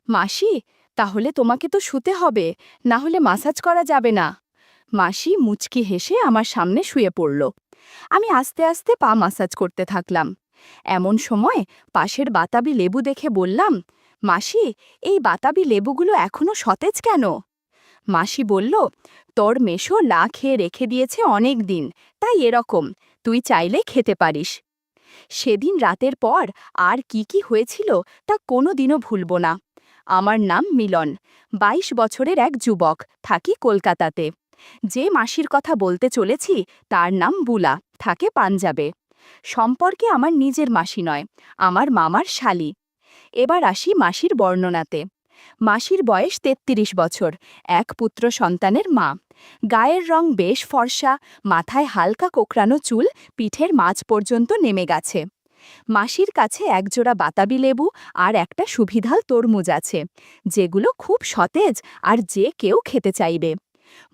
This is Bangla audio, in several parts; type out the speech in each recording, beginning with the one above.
মাসি, তাহলে তোমাকে তো শুতে হবে, না হলে মাসাজ করা যাবে না। মাসি মুচকি হেসে আমার সামনে শুয়ে পড়ল। আমি আস্তে আস্তে পা মাসাজ করতে থাকলাম। এমন সময় পাশের বাতাবি লেবু দেখে বললাম, মাসি, এই বাতাবি লেবুগুলো এখনো সতেজ কেন? মাসি বলল, তোর মেশো লা খেয়ে রেখে দিয়েছে অনেক দিন, তাই এরকম। তুই চাইলে খেতে পারিস। সেদিন রাতের পর আর কি কি হয়েছিল তা কোনো দিনও ভুলব না। আমার নাম মিলন, ২২ বছরের এক যুবক, থাকি কলকাতাতে। যে মাসির কথা বলতে চলেছি তার নাম বুলা, থাকে পাঞ্জাবে। সম্পর্কে আমার নিজের মাসি নয়, আমার মামার শালি। এবার আসি মাসির বর্ণনাতে। মাসির বয়স ৩৩ বছর, এক পুত্র সন্তানের মা। গায়ের রং বেশ ফর্সা, মাথায় হালকা কোকড়ানো চুল পিঠের মাঝ পর্যন্ত নেমে গেছে। মাসির কাছে একজোড়া বাতাবি লেবু আর একটা সুবিধাল তরমুজ আছে, যেগুলো খুব সতেজ আর যে কেউ খেতে চাইবে।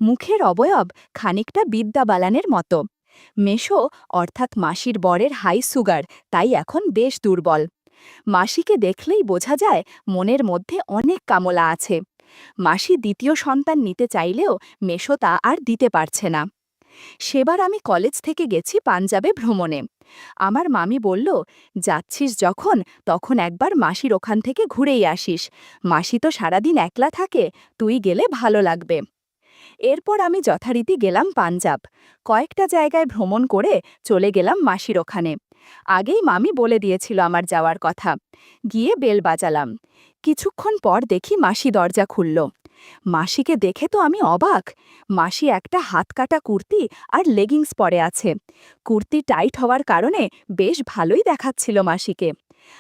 মুখের অবয়ব খানিকটা বিদ্যা বালানের মতো। মেশো অর্থাৎ মাসির বরের হাই সুগার, তাই এখন বেশ দুর্বল। মাসিকে দেখলেই বোঝা যায় মনের মধ্যে অনেক কামলা আছে। মাসি দ্বিতীয় সন্তান নিতে চাইলেও মেশো তা আর দিতে পারছে না। সেবার আমি কলেজ থেকে গেছি পাঞ্জাবে ভ্রমণে। আমার মামি বলল, যাচ্ছিস যখন তখন একবার মাসির ওখান থেকে ঘুরেই আসিস। মাসি তো সারাদিন একলা থাকে, তুই গেলে ভালো লাগবে। এরপর আমি যথারীতি গেলাম পাঞ্জাব। কয়েকটা জায়গায় ভ্রমণ করে চলে গেলাম মাসির ওখানে। আগেই মামি বলে দিয়েছিল আমার যাওয়ার কথা। গিয়ে বেল বাজালাম। কিছুক্ষণ পর দেখি মাসি দরজা খুলল। মাসিকে দেখে তো আমি অবাক। মাসি একটা হাতকাটা কুর্তি আর লেগিংস পরে আছে। কুর্তি টাইট হওয়ার কারণে বেশ ভালোই দেখাচ্ছিল মাসিকে।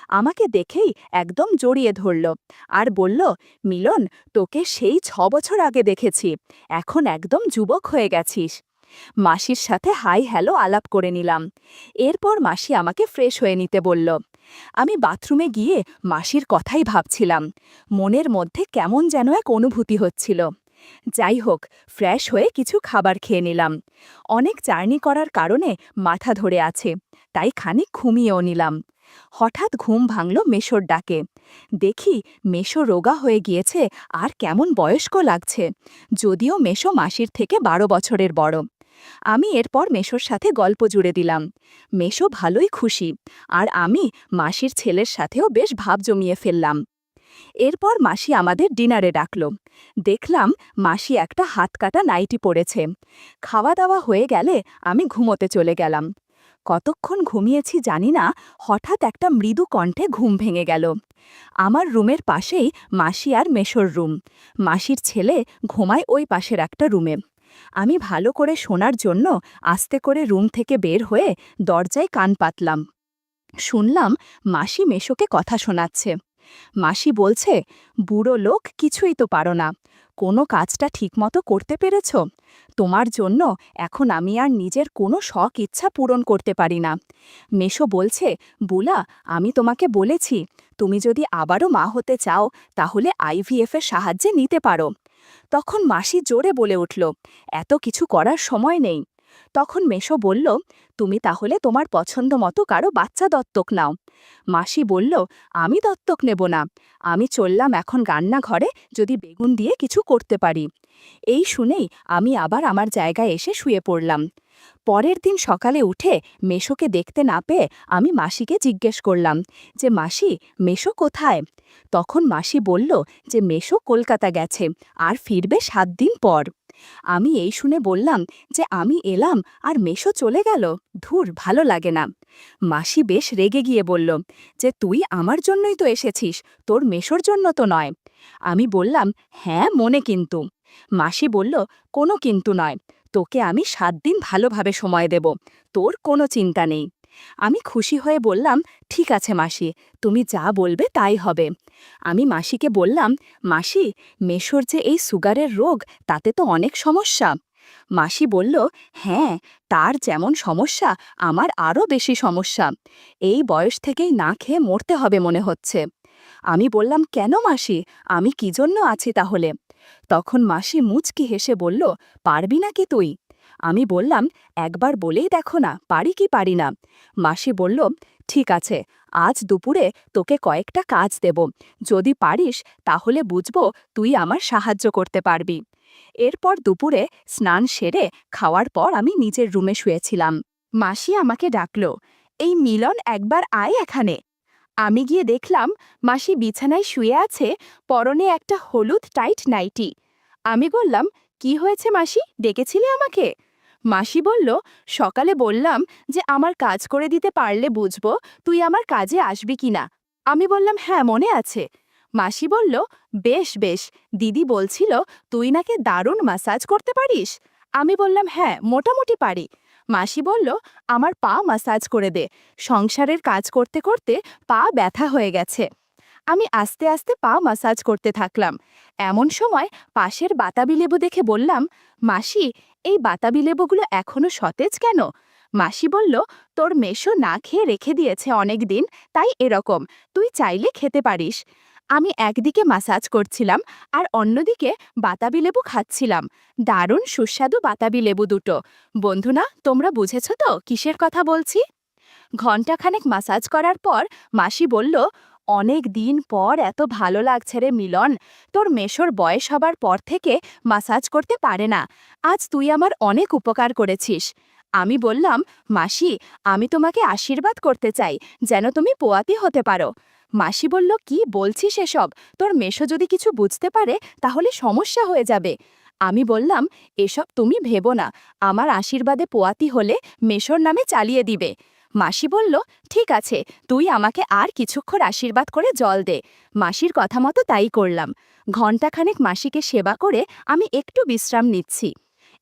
আমাকে দেখেই একদম জড়িয়ে ধরল আর বলল, মিলন, তোকে সেই ৬ বছর আগে দেখেছি, এখন একদম যুবক হয়ে গেছিস। মাসির সাথে হাই হ্যালো আলাপ করে নিলাম। এরপর মাসি আমাকে ফ্রেশ হয়ে নিতে বলল। আমি বাথরুমে গিয়ে মাসির কথাই ভাবছিলাম। মনের মধ্যে কেমন যেন এক অনুভূতি হচ্ছিল। যাই হোক, ফ্রেশ হয়ে কিছু খাবার খেয়ে নিলাম। অনেক জার্নি করার কারণে মাথা ধরে আছে, তাই খানিক ঘুমিয়েও নিলাম। হঠাৎ ঘুম ভাঙল মেশোর ডাকে। দেখি মেশো রোগা হয়ে গিয়েছে আর কেমন বয়স্ক লাগছে, যদিও মেশো মাসির থেকে ১২ বছরের বড়। আমি এরপর মেশোর সাথে গল্প জুড়ে দিলাম। মেশো ভালোই খুশি, আর আমি মাসির ছেলের সাথেও বেশ ভাব জমিয়ে ফেললাম। এরপর মাসি আমাদের ডিনারে ডাকল। দেখলাম মাসি একটা হাতকাটা নাইটি পরেছে। খাওয়া দাওয়া হয়ে গেলে আমি ঘুমোতে চলে গেলাম। কতক্ষণ ঘুমিয়েছি জানি না, হঠাৎ একটা মৃদু কণ্ঠে ঘুম ভেঙে গেল। আমার রুমের পাশেই মাসি আর মেশোর রুম। মাসির ছেলে ঘুমায় ওই পাশের একটা রুমে। আমি ভালো করে শোনার জন্য আস্তে করে রুম থেকে বের হয়ে দরজায় কান পাতলাম। শুনলাম মাসি মেশোকে কথা শোনাচ্ছে। মাসি বলছে, বুড়ো লোক, কিছুই তো পারো না, কোনো কাজটা ঠিকমতো করতে পেরেছ? তোমার জন্য এখন আমি আর নিজের কোনো শখ ইচ্ছা পূরণ করতে পারি না। মেশো বলছে, বুলা, আমি তোমাকে বলেছি, তুমি যদি আবারও মা হতে চাও তাহলে IVF এর সাহায্যে নিতে পারো। তখন মাসি জোরে বলে উঠল, এত কিছু করার সময় নেই। তখন মেশো বলল, তুমি তাহলে তোমার পছন্দ মতো কারো বাচ্চা দত্তক নাও। মাসি বলল, আমি দত্তক নেব না, আমি চললাম এখন রান্নাঘরে, যদি বেগুন দিয়ে কিছু করতে পারি। এই শুনেই আমি আবার আমার জায়গায় এসে শুয়ে পড়লাম। পরের দিন সকালে উঠে মেশোকে দেখতে না পেয়ে আমি মাসিকে জিজ্ঞেস করলাম যে, মাসি, মেশো কোথায়? তখন মাসি বলল যে মেশো কলকাতা গেছে আর ফিরবে ৭ দিন পর। আমি এই শুনে বললাম যে আমি এলাম আর মেশো চলে গেল, ধুর, ভালো লাগে না। মাসি বেশ রেগে গিয়ে বলল যে, তুই আমার জন্যই তো এসেছিস, তোর মেশোর জন্য তো নয়। আমি বললাম, হ্যাঁ, মনে কিন্তু। মাসি বলল, কোনো কিন্তু নয়, তোকে আমি ৭ দিন ভালোভাবে সময় দেব, তোর কোনো চিন্তা নেই। আমি খুশি হয়ে বললাম, ঠিক আছে মাসি, তুমি যা বলবে তাই হবে। আমি মাসিকে বললাম, মাসি, মেশোর যে এই সুগারের রোগ, তাতে তো অনেক সমস্যা। মাসি বলল, হ্যাঁ, তার যেমন সমস্যা আমার আরও বেশি সমস্যা। এই বয়স থেকেই না খেয়ে মরতে হবে মনে হচ্ছে। আমি বললাম, কেন মাসি, আমি কি জন্য আছি তাহলে? তখন মাসি মুচকি হেসে বলল, পারবি না কি তুই? আমি বললাম, একবার বলেই দেখো না, পারি কি পারি না। মাসি বলল, ঠিক আছে, আজ দুপুরে তোকে কয়েকটা কাজ দেব। যদি পারিস তাহলে বুঝবো তুই আমার সাহায্য করতে পারবি। এরপর দুপুরে স্নান সেরে খাওয়ার পর আমি নিজের রুমে শুয়েছিলাম। মাসি আমাকে ডাকল, এই মিলন একবার আয় এখানে। আমি গিয়ে দেখলাম মাসি বিছানায় শুয়ে আছে, পরনে একটা হলুদ টাইট নাইটি। আমি বললাম, কি হয়েছে মাসি, ডেকেছিলে আমাকে? মাসি বলল, সকালে বললাম যে আমার কাজ করে দিতে পারলে বুঝবো তুই আমার কাজে আসবি কিনা। আমি বললাম, হ্যাঁ মনে আছে। মাসি বলল, বেশ বেশ, দিদি বলছিল তুই নাকি দারুণ ম্যাসাজ করতে পারিস। আমি বললাম, হ্যাঁ মোটামুটি পারি। মাসি বলল, আমার পা ম্যাসাজ করে দে, সংসারের কাজ করতে করতে পা ব্যথা হয়ে গেছে। আমি আস্তে আস্তে পা ম্যাসাজ করতে থাকলাম। এমন সময় পাশের বাতাবি লেবু দেখে বললাম, মাসি, এই বাতাবি লেবুগুলো এখনো সতেজ কেন? মাসি বলল, তোর মেশো না খেয়ে রেখে দিয়েছে অনেক দিন, তাই এরকম, তুই চাইলে খেতে পারিস। আমি একদিকে ম্যাসাজ করছিলাম আর অন্যদিকে বাতাবি লেবু খাচ্ছিলাম। দারুণ সুস্বাদু বাতাবি লেবু দুটো। বন্ধুরা, তোমরা বুঝেছ তো কিসের কথা বলছি? ঘণ্টাখানেক ম্যাসাজ করার পর মাসি বলল, অনেক দিন পর এত ভালো লাগছে রে মিলন। তোর মেশোর বয়স হবার পর থেকে ম্যাসাজ করতে পারে না, আজ তুই আমার অনেক উপকার করেছিস। আমি বললাম, মাসি, আমি তোমাকে আশীর্বাদ করতে চাই যেন তুমি পোয়াতি হতে পারো। মাসি বলল, কি বলছিস এসব? তোর মেশো যদি কিছু বুঝতে পারে তাহলে সমস্যা হয়ে যাবে। আমি বললাম, এসব তুমি ভেবো না, আমার আশীর্বাদে পোয়াতি হলে মেশোর নামে চালিয়ে দিবে। মাসি বলল, ঠিক আছে, তুই আমাকে আর কিছুক্ষণ আশীর্বাদ করে জল দে। মাসির কথা মতো তাই করলাম। ঘণ্টাখানেক মাসিকে সেবা করে আমি একটু বিশ্রাম নিচ্ছি।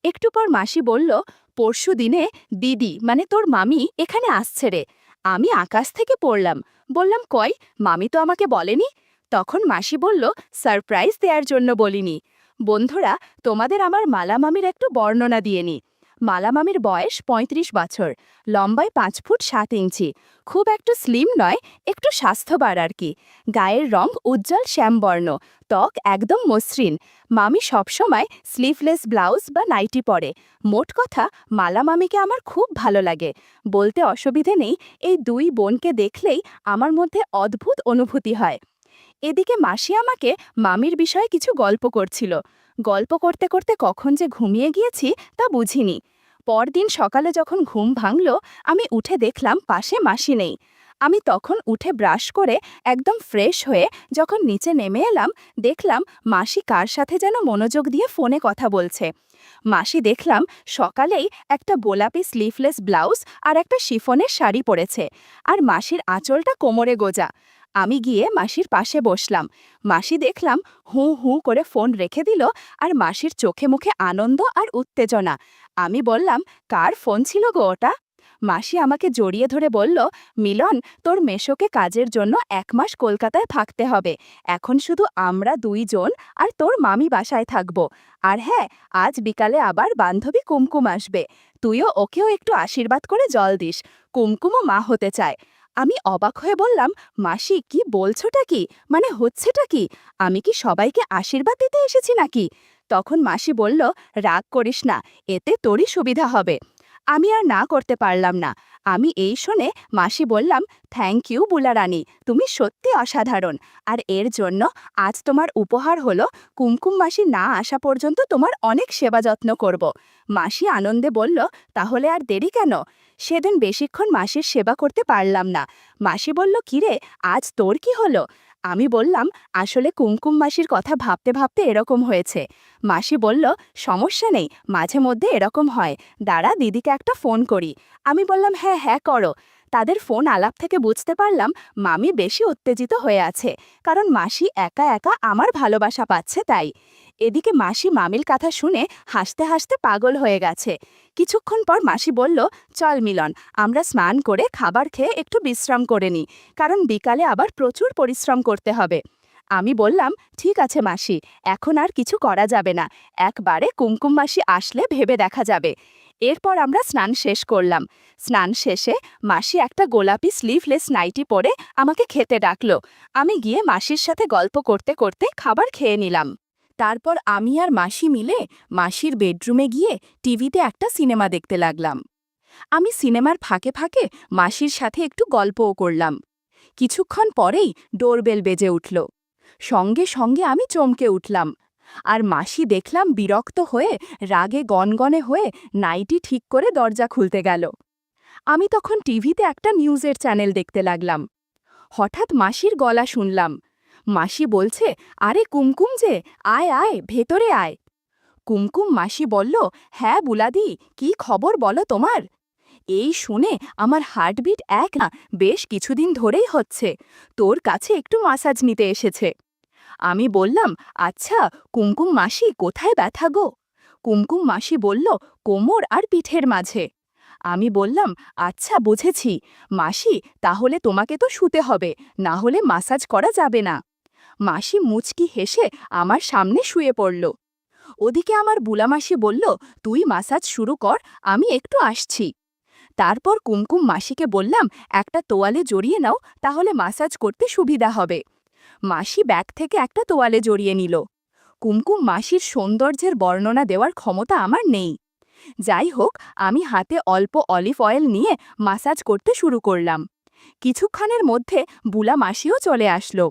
একটু পর মাসি বলল, পরশু দিনে দিদি মানে তোর মামি এখানে আসছে রে। আমি আকাশ থেকে পড়লাম। বললাম, কই, মামি তো আমাকে বলেনি। তখন মাসি বলল, সারপ্রাইজ দেওয়ার জন্য বলিনি। বন্ধুরা, তোমাদের আমার মালা মামির একটু বর্ণনা দিয়ে নি। মালা মামির বয়স ৩৫ বছর, লম্বায় ৫ ফুট ৭ ইঞ্চি, খুব একটু স্লিম নয়, একটু স্বাস্থ্যবার আর কি। গায়ের রং উজ্জ্বল শ্যামবর্ণ, ত্বক একদম মসৃণ। মামি সবসময় স্লিভলেস ব্লাউজ বা নাইটি পরে। মোট কথা, মালা মামিকে আমার খুব ভালো লাগে। বলতে অসুবিধে নেই, এই দুই বোনকে দেখলেই আমার মধ্যে অদ্ভুত অনুভূতি হয়। এদিকে মাসি আমাকে মামির বিষয়ে কিছু গল্প করছিল। গল্প করতে করতে কখন যে ঘুমিয়ে গিয়েছি তা বুঝিনি। পরদিন সকালে যখন ঘুম ভাঙল, আমি উঠে দেখলাম পাশে মাসি নেই। আমি তখন উঠে ব্রাশ করে একদম ফ্রেশ হয়ে যখন নিচে নেমে এলাম, দেখলাম মাসি কার সাথে যেন মনোযোগ দিয়ে ফোনে কথা বলছে। মাসি দেখলাম সকালেই একটা গোলাপি স্লিভলেস ব্লাউজ আর একটা শিফনের শাড়ি পরেছে, আর মাসির আঁচলটা কোমরে গোজা। আমি গিয়ে মাসির পাশে বসলাম। মাসি দেখলাম হু হু করে ফোন রেখে দিল, আর মাসির চোখে মুখে আনন্দ আর উত্তেজনা। আমি বললাম, কার ফোন ছিল গো ওটা? মাসি আমাকে জড়িয়ে ধরে বলল, মিলন, তোর মেশোকে কাজের জন্য ১ মাস কলকাতায় থাকতে হবে। এখন শুধু আমরা দুইজন আর তোর মামি বাসায় থাকব। আর হ্যাঁ, আজ বিকালে আবার বান্ধবী কুমকুম আসবে। তুইও ওকেও একটু আশীর্বাদ করে জল দিস, কুমকুমও মা হতে চায়। আমি অবাক হয়ে বললাম, মাসি, কি বলছোটা কি, মানে হচ্ছেটা কি? আমি কি সবাইকে আশীর্বাদ দিতে এসেছি নাকি? তখন মাসি বলল, রাগ করিস না, এতে তোরই সুবিধা হবে। আমি আর না করতে পারলাম না। আমি এই শুনে মাসি বললাম, থ্যাংক ইউ বুলা রানী, তুমি সত্যি অসাধারণ। আর এর জন্য আজ তোমার উপহার হলো কুমকুম মাসি না আসা পর্যন্ত তোমার অনেক সেবা যত্ন করব। মাসি আনন্দে বলল, তাহলে আর দেরি কেন? সেদিন বেশিক্ষণ মাসির সেবা করতে পারলাম না। মাসি বলল, কিরে, আজ তোর কি হলো? আমি বললাম, আসলে কুমকুম মাসির কথা ভাবতে ভাবতে এরকম হয়েছে। মাসি বলল, সমস্যা নেই, মাঝে মধ্যে এরকম হয়, দাঁড়া দিদিকে একটা ফোন করি। আমি বললাম, হ্যাঁ হ্যাঁ করো। তাদের ফোন আলাপ থেকে বুঝতে পারলাম মামি বেশি উত্তেজিত হয়ে আছে, কারণ মাসি একা একা আমার ভালোবাসা পাচ্ছে তাই। এদিকে মাসি মামির কথা শুনে হাসতে হাসতে পাগল হয়ে গেছে। কিছুক্ষণ পর মাসি বলল, চল মিলন, আমরা স্নান করে খাবার খেয়ে একটু বিশ্রাম করে নিই, কারণ বিকালে আবার প্রচুর পরিশ্রম করতে হবে। আমি বললাম, ঠিক আছে মাসি, এখন আর কিছু করা যাবে না, একবারে কুমকুম মাসি আসলে ভেবে দেখা যাবে। এরপর আমরা স্নান শেষ করলাম। স্নান শেষে মাসি একটা গোলাপি স্লিভলেস নাইটি পরে আমাকে খেতে ডাকলো। আমি গিয়ে মাসির সাথে গল্প করতে করতে খাবার খেয়ে নিলাম। তারপর আমি আর মাসি মিলে মাসির বেডরুমে গিয়ে টিভিতে একটা সিনেমা দেখতে লাগলাম। আমি সিনেমার ফাঁকে ফাঁকে মাসির সাথে একটু গল্পও করলাম। কিছুক্ষণ পরেই ডোরবেল বেজে উঠল। সঙ্গে সঙ্গে আমি চমকে উঠলাম। আর মাসি দেখলাম বিরক্ত হয়ে রাগে গনগনে হয়ে নাইটি ঠিক করে দরজা খুলতে গেল। আমি তখন টিভিতে একটা নিউজের চ্যানেল দেখতে লাগলাম। হঠাৎ মাসির গলা শুনলাম। মাসি বলছে, আরে কুমকুম যে, আয় আয় ভেতরে আয়। কুমকুম মাসি বলল, হ্যাঁ বুলাদি, কি খবর বলো তোমার? এই শুনে আমার হার্টবিট এক না বেশ কিছুদিন ধরেই হচ্ছে। তোর কাছে একটু মাসাজ নিতে এসেছে। আমি বললাম, আচ্ছা কুমকুম মাসি, কোথায় ব্যথা গো? কুমকুম মাসি বলল, কোমর আর পিঠের মাঝে। আমি বললাম, আচ্ছা বুঝেছি মাসি, তাহলে তোমাকে তো শুতে হবে, না হলে মাসাজ করা যাবে না। মাসি মুচকি হেসে আমার সামনে শুয়ে পড়ল। ওদিকে আমার বুলামাসি বলল, তুই মাসাজ শুরু কর, আমি একটু আসছি। তারপর কুমকুম মাসিকে বললাম, একটা তোয়ালে জড়িয়ে নাও, তাহলে মাসাজ করতে সুবিধা হবে। মাসি ব্যাগ থেকে একটা তোয়ালে জড়িয়ে নিল। কুমকুম মাসির সৌন্দর্যের বর্ণনা দেওয়ার ক্ষমতা আমার নেই। যাই হোক, আমি হাতে অল্প অলিভ অয়েল নিয়ে মাসাজ করতে শুরু করলাম। কিছুক্ষণের মধ্যে বুলা মাসিও চলে আসলো।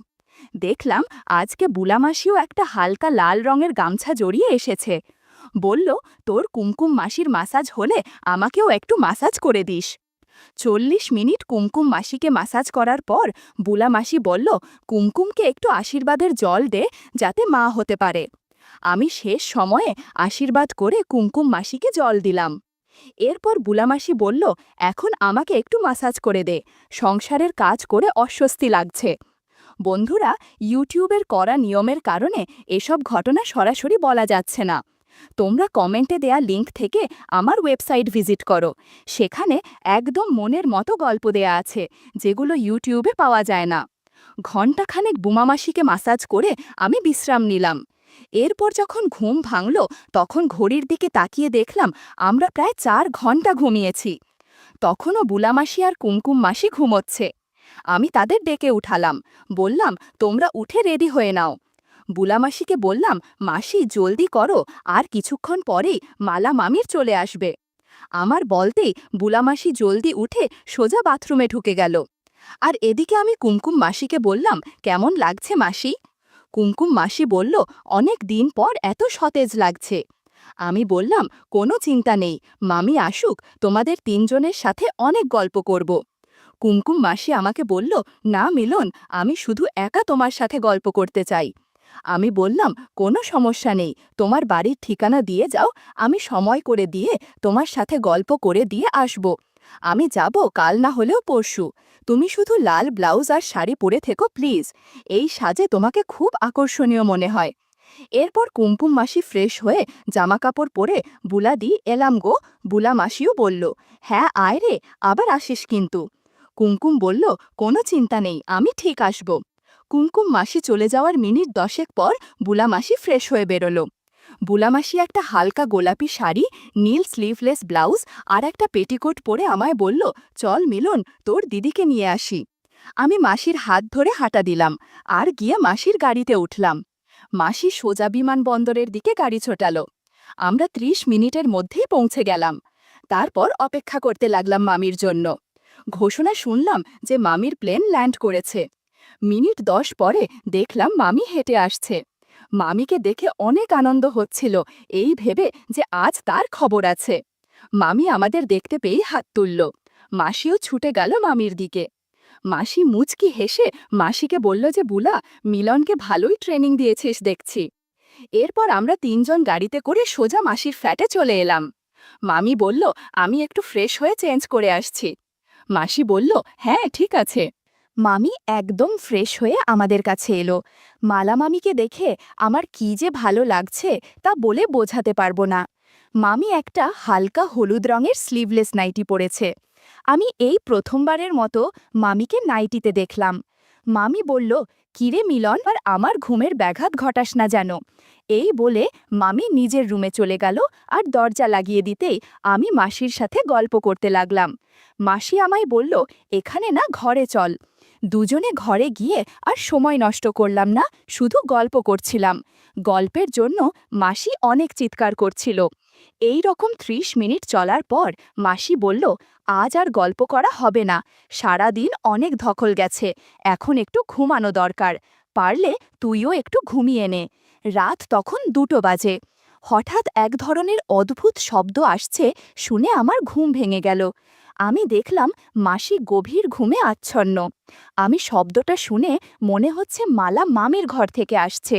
দেখলাম আজকে বুলা মাসিও একটা হালকা লাল রঙের গামছা জড়িয়ে এসেছে। বলল, তোর কুমকুম মাসির মাসাজ হলে আমাকেও একটু মাসাজ করে দিস। 40 মিনিট কুমকুম মাসিকে মাসাজ করার পর বুলা মাসি বলল, কুমকুমকে একটু আশীর্বাদের জল দে, যাতে মা হতে পারে। আমি শেষ সময়ে আশীর্বাদ করে কুমকুম মাসিকে জল দিলাম। এরপর বুলামাসি বলল, এখন আমাকে একটু মাসাজ করে দে, সংসারের কাজ করে অস্বস্তি লাগছে। বন্ধুরা, ইউটিউবের করা নিয়মের কারণে এসব ঘটনা সরাসরি বলা যাচ্ছে না। তোমরা কমেন্টে দেয়া লিংক থেকে আমার ওয়েবসাইট ভিজিট করো। সেখানে একদম মনের মতো গল্প দেয়া আছে, যেগুলো ইউটিউবে পাওয়া যায় না। ঘণ্টাখানেক বুমামাসিকে মাসাজ করে আমি বিশ্রাম নিলাম। এরপর যখন ঘুম ভাঙল, তখন ঘড়ির দিকে তাকিয়ে দেখলাম আমরা প্রায় 4 ঘন্টা ঘুমিয়েছি। তখনও বুলামাসি আর কুমকুম মাসি ঘুমোচ্ছে। আমি তাদের ডেকে উঠালাম, বললাম, তোমরা উঠে রেডি হয়ে নাও। বুলামাসিকে বললাম, মাসি জলদি করো, আর কিছুক্ষণ পরেই মালা মামির চলে আসবে। আমার বলতেই বুলামাসি জলদি উঠে সোজা বাথরুমে ঢুকে গেল। আর এদিকে আমি কুমকুম মাসিকে বললাম, কেমন লাগছে মাসি? কুমকুম মাসি বলল, অনেক দিন পর এত সতেজ লাগছে। আমি বললাম, কোনো চিন্তা নেই, মামি আসুক, তোমাদের 3 জনের সাথে অনেক গল্প করব। কুমকুম মাসি আমাকে বলল, না মিলন, আমি শুধু একা তোমার সাথে গল্প করতে চাই। আমি বললাম, কোনো সমস্যা নেই, তোমার বাড়ির ঠিকানা দিয়ে যাও, আমি সময় করে দিয়ে তোমার সাথে গল্প করে দিয়ে আসব। আমি যাব কাল না হলেও পরশু। তুমি শুধু লাল ব্লাউজ আর শাড়ি পরে থেকো প্লিজ, এই সাজে তোমাকে খুব আকর্ষণীয় মনে হয়। এরপর কুমকুম মাসি ফ্রেশ হয়ে জামাকাপড় পরে, বুলাদি এলাম গো। বুলা মাসিও বলল, হ্যাঁ আয় রে, আবার আসিস কিন্তু। কুমকুম বলল, কোনো চিন্তা নেই, আমি ঠিক আসব। কুমকুম মাসি চলে যাওয়ার মিনিট 10 পর বুলা মাসি ফ্রেশ হয়ে বেরোলো। বুলামাসি একটা হালকা গোলাপি শাড়ি, নীল স্লিভলেস ব্লাউজ আর একটা পেটিকোট পরে আমায় বলল, চল মিলন, তোর দিদিকে নিয়ে আসি। আমি মাসির হাত ধরে হাঁটা দিলাম আর গিয়ে মাসির গাড়িতে উঠলাম। মাসি সোজা বিমানবন্দরের দিকে গাড়ি ছোটালো। আমরা 30 মিনিটের মধ্যেই পৌঁছে গেলাম। তারপর অপেক্ষা করতে লাগলাম মামির জন্য। ঘোষণা শুনলাম যে মামির প্লেন ল্যান্ড করেছে। মিনিট 10 পরে দেখলাম মামি হেঁটে আসছে। মামিকে দেখে অনেক আনন্দ হচ্ছিল, এই ভেবে যে আজ তার খবর আছে। মামি আমাদের দেখতে পেয়ে হাত তুলল। মাসিও ছুটে গেল মামির দিকে। মাসি মুচকি হেসে মাসিকে বলল যে, বুলা, মিলনকে ভালোই ট্রেনিং দিয়েছিস দেখছি। এরপর আমরা 3 জন গাড়িতে করে সোজা মাসির ফ্ল্যাটে চলে এলাম। মামি বলল, আমি একটু ফ্রেশ হয়ে চেঞ্জ করে আসছি। মাসি বলল, হ্যাঁ ঠিক আছে। মামি একদম ফ্রেশ হয়ে আমাদের কাছে এলো। মালা মামিকে দেখে আমার কি যে ভালো লাগছে তা বলে বোঝাতে পারবো না। মামি একটা হালকা হলুদ রঙের স্লিভলেস নাইটি পরেছে। আমি এই প্রথমবারের মতো মামিকে নাইটিতে দেখলাম। মামি বলল, কিরে মিলন, আর আমার ঘুমের ব্যাঘাত ঘটাস না যেন। এই বলে মামি নিজের রুমে চলে গেল আর দরজা লাগিয়ে দিতেই আমি মাসির সাথে গল্প করতে লাগলাম। মাসি আমায় বলল, এখানে না ঘরে চল। দুজনে ঘরে গিয়ে আর সময় নষ্ট করলাম না, শুধু গল্প করছিলাম। গল্পের জন্য মাসি অনেক চিৎকার করছিল। এই রকম ৩০ মিনিট চলার পর মাসি বলল, আজ আর গল্প করা হবে না, সারা দিন অনেক ধকল গেছে, এখন একটু ঘুমানো দরকার, পারলে তুইও একটু ঘুমিয়ে নে। রাত তখন ২টো বাজে। হঠাৎ এক ধরনের অদ্ভুত শব্দ আসছে শুনে আমার ঘুম ভেঙে গেল। আমি দেখলাম মাসি গভীর ঘুমে আচ্ছন্ন। আমি শব্দটা শুনে মনে হচ্ছে মালা মামির ঘর থেকে আসছে।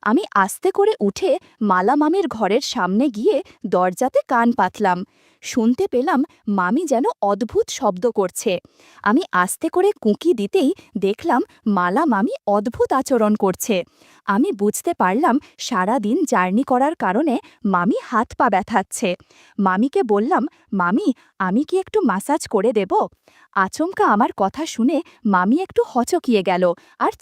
আমি আস্তে করে উঠে মালা মামির ঘরের সামনে গিয়ে দরজাতে কান পাতলাম। শুনতে পেলাম মামি যেন অদ্ভুত শব্দ করছে। আমি আস্তে করে কুঁকি দিতেই দেখলাম মালা মামি অদ্ভুত আচরণ করছে। আমি বুঝতে পারলাম সারা দিন জার্নি করার কারণে মামি হাত পা ব্যথাচ্ছে। মামিকে বললাম, মামি, আমি কি একটু মাসাজ করে দেব? আচমকা আমার কথা শুনে মামি একটু হচকিয়ে গেল আর